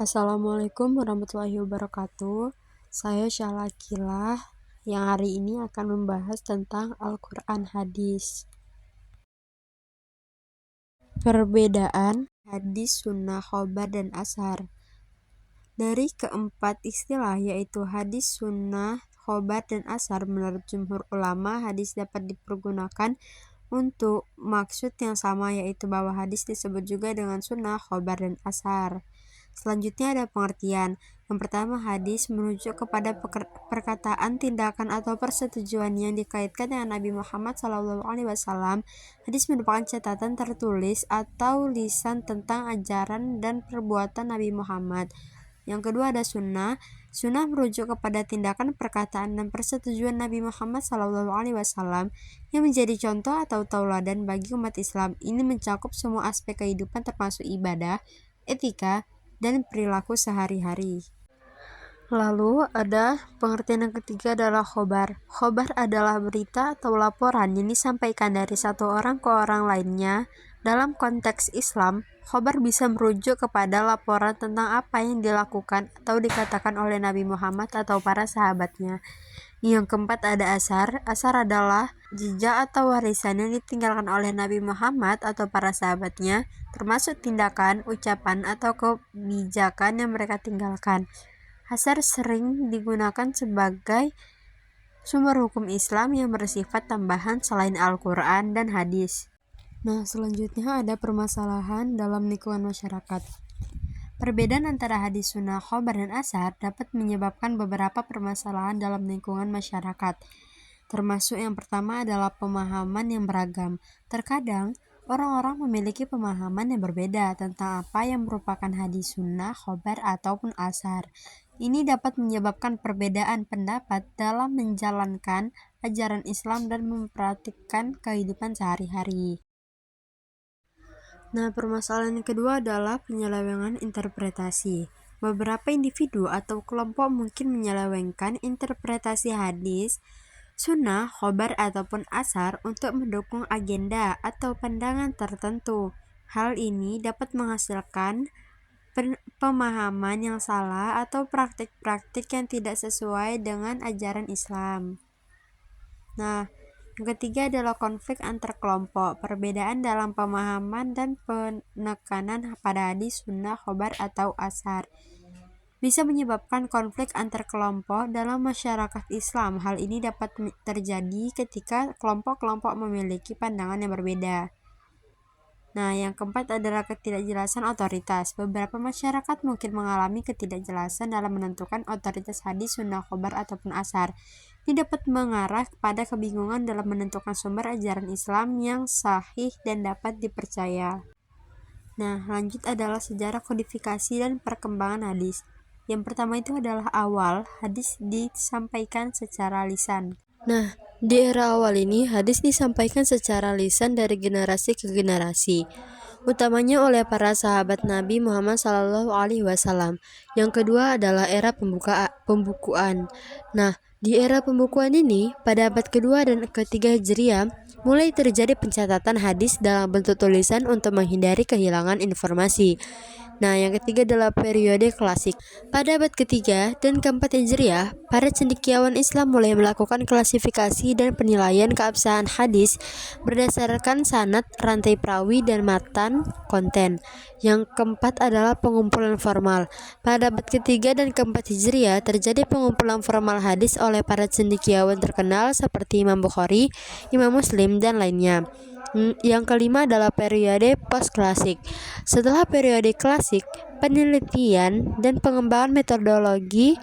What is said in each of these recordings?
Assalamualaikum warahmatullahi wabarakatuh. Saya Syalakilah yang hari ini akan membahas tentang Al-Quran Hadis. Perbedaan hadis, sunnah, khobar, dan ashar. Dari keempat istilah yaitu hadis, sunnah, khobar, dan ashar, menurut jumhur ulama, hadis dapat dipergunakan untuk maksud yang sama, yaitu bahwa hadis disebut juga dengan sunnah, khobar, dan ashar. Selanjutnya ada pengertian. Yang pertama, hadis merujuk kepada perkataan, tindakan, atau persetujuan yang dikaitkan dengan Nabi Muhammad SAW. Hadis merupakan catatan tertulis atau lisan tentang ajaran dan perbuatan Nabi Muhammad. Yang kedua ada sunnah. Sunnah merujuk kepada tindakan, perkataan, dan persetujuan Nabi Muhammad SAW yang menjadi contoh atau tauladan bagi umat Islam. Ini mencakup semua aspek kehidupan termasuk ibadah, etika, dan perilaku sehari-hari. Lalu ada pengertian yang ketiga adalah khobar. Khobar adalah berita atau laporan yang disampaikan dari satu orang ke orang lainnya. Dalam konteks Islam, khobar bisa merujuk kepada laporan tentang apa yang dilakukan atau dikatakan oleh Nabi Muhammad atau para sahabatnya. Yang keempat ada ashar. Ashar adalah jejak atau warisan yang ditinggalkan oleh Nabi Muhammad atau para sahabatnya, termasuk tindakan, ucapan, atau kebijakan yang mereka tinggalkan. Ashar sering digunakan sebagai sumber hukum Islam yang bersifat tambahan selain Al-Quran dan hadis. Nah, selanjutnya ada permasalahan dalam lingkungan masyarakat. Perbedaan antara hadis, sunnah, khobar, dan ashar dapat menyebabkan beberapa permasalahan dalam lingkungan masyarakat. Termasuk yang pertama adalah pemahaman yang beragam. Terkadang, orang-orang memiliki pemahaman yang berbeda tentang apa yang merupakan hadis, sunnah, khobar, ataupun ashar. Ini dapat menyebabkan perbedaan pendapat dalam menjalankan ajaran Islam dan mempraktikkan kehidupan sehari-hari. Nah, permasalahan yang kedua adalah penyelewengan interpretasi. Beberapa individu atau kelompok mungkin menyelewengkan interpretasi hadis, sunnah, khobar, ataupun ashar untuk mendukung agenda atau pandangan tertentu. Hal ini dapat menghasilkan pemahaman yang salah atau praktik-praktik yang tidak sesuai dengan ajaran Islam. Nah, yang ketiga adalah konflik antar kelompok. Perbedaan dalam pemahaman dan penekanan pada hadis, sunnah, khobar, atau ashar bisa menyebabkan konflik antar kelompok dalam masyarakat Islam. Hal ini dapat terjadi ketika kelompok-kelompok memiliki pandangan yang berbeda. Nah, yang keempat adalah ketidakjelasan otoritas. Beberapa masyarakat mungkin mengalami ketidakjelasan dalam menentukan otoritas hadis, sunnah, khobar, ataupun ashar. Ini dapat mengarah kepada kebingungan dalam menentukan sumber ajaran Islam yang sahih dan dapat dipercaya. Nah, lanjut adalah sejarah kodifikasi dan perkembangan hadis. Yang pertama itu adalah awal hadis disampaikan secara lisan. Nah, di era awal ini hadis disampaikan secara lisan dari generasi ke generasi, utamanya oleh para sahabat Nabi Muhammad SAW. Yang kedua adalah era pembukuan. Nah, di era pembukuan ini, pada abad kedua dan ketiga Hijriah, mulai terjadi pencatatan hadis dalam bentuk tulisan untuk menghindari kehilangan informasi. Nah, yang ketiga adalah periode klasik. Pada abad ketiga dan keempat Hijriah, para cendekiawan Islam mulai melakukan klasifikasi dan penilaian keabsahan hadis berdasarkan sanad, rantai perawi, dan matan konten. Yang keempat adalah pengumpulan formal. Pada abad ketiga dan keempat Hijriah, terjadi pengumpulan formal hadis oleh para cendekiawan terkenal seperti Imam Bukhari, Imam Muslim, dan lainnya. Yang kelima adalah periode post-klasik. Setelah periode klasik, penelitian dan pengembangan metodologi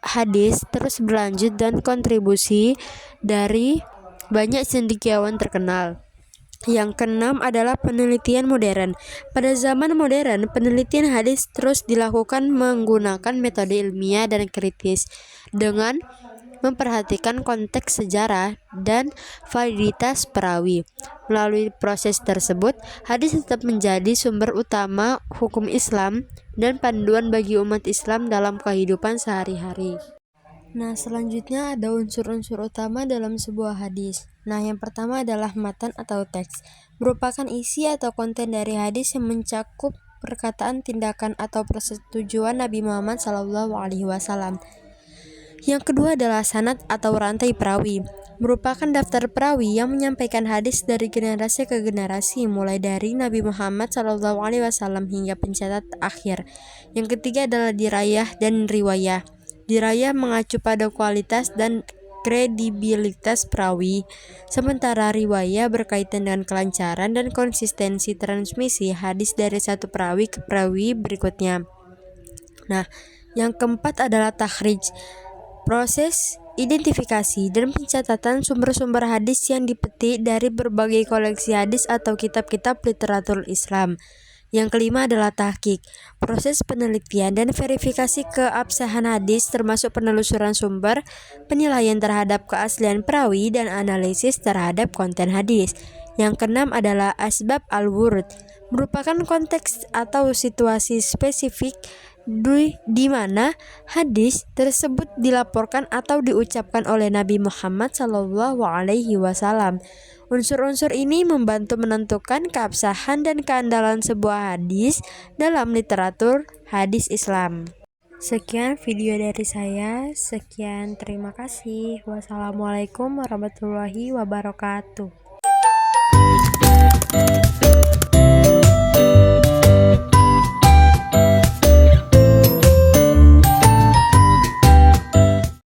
hadis terus berlanjut dan kontribusi dari banyak cendekiawan terkenal. Yang keenam adalah penelitian modern. Pada zaman modern, penelitian hadis terus dilakukan menggunakan metode ilmiah dan kritis dengan memperhatikan konteks sejarah dan validitas perawi. Melalui proses tersebut, hadis tetap menjadi sumber utama hukum Islam dan panduan bagi umat Islam dalam kehidupan sehari-hari. Nah, selanjutnya ada unsur-unsur utama dalam sebuah hadis. Nah, yang pertama adalah matan atau teks, merupakan isi atau konten dari hadis yang mencakup perkataan, tindakan, atau persetujuan Nabi Muhammad SAW. Yang kedua adalah sanad atau rantai perawi, merupakan daftar perawi yang menyampaikan hadis dari generasi ke generasi, mulai dari Nabi Muhammad SAW hingga pencatat akhir. Yang ketiga adalah dirayah dan riwayah. Dirayah mengacu pada kualitas dan kredibilitas perawi, sementara riwayah berkaitan dengan kelancaran dan konsistensi transmisi hadis dari satu perawi ke perawi berikutnya. Nah, yang keempat adalah takhrij, proses identifikasi dan pencatatan sumber-sumber hadis yang dipetik dari berbagai koleksi hadis atau kitab-kitab literatur Islam. Yang kelima adalah tahqiq, proses penelitian dan verifikasi keabsahan hadis termasuk penelusuran sumber, penilaian terhadap keaslian perawi, dan analisis terhadap konten hadis. Yang keenam adalah asbab al-wurud, merupakan konteks atau situasi spesifik di mana hadis tersebut dilaporkan atau diucapkan oleh Nabi Muhammad SAW. Unsur-unsur ini membantu menentukan keabsahan dan keandalan sebuah hadis dalam literatur hadis Islam. Sekian video dari saya. Sekian, terima kasih. Wassalamualaikum warahmatullahi wabarakatuh.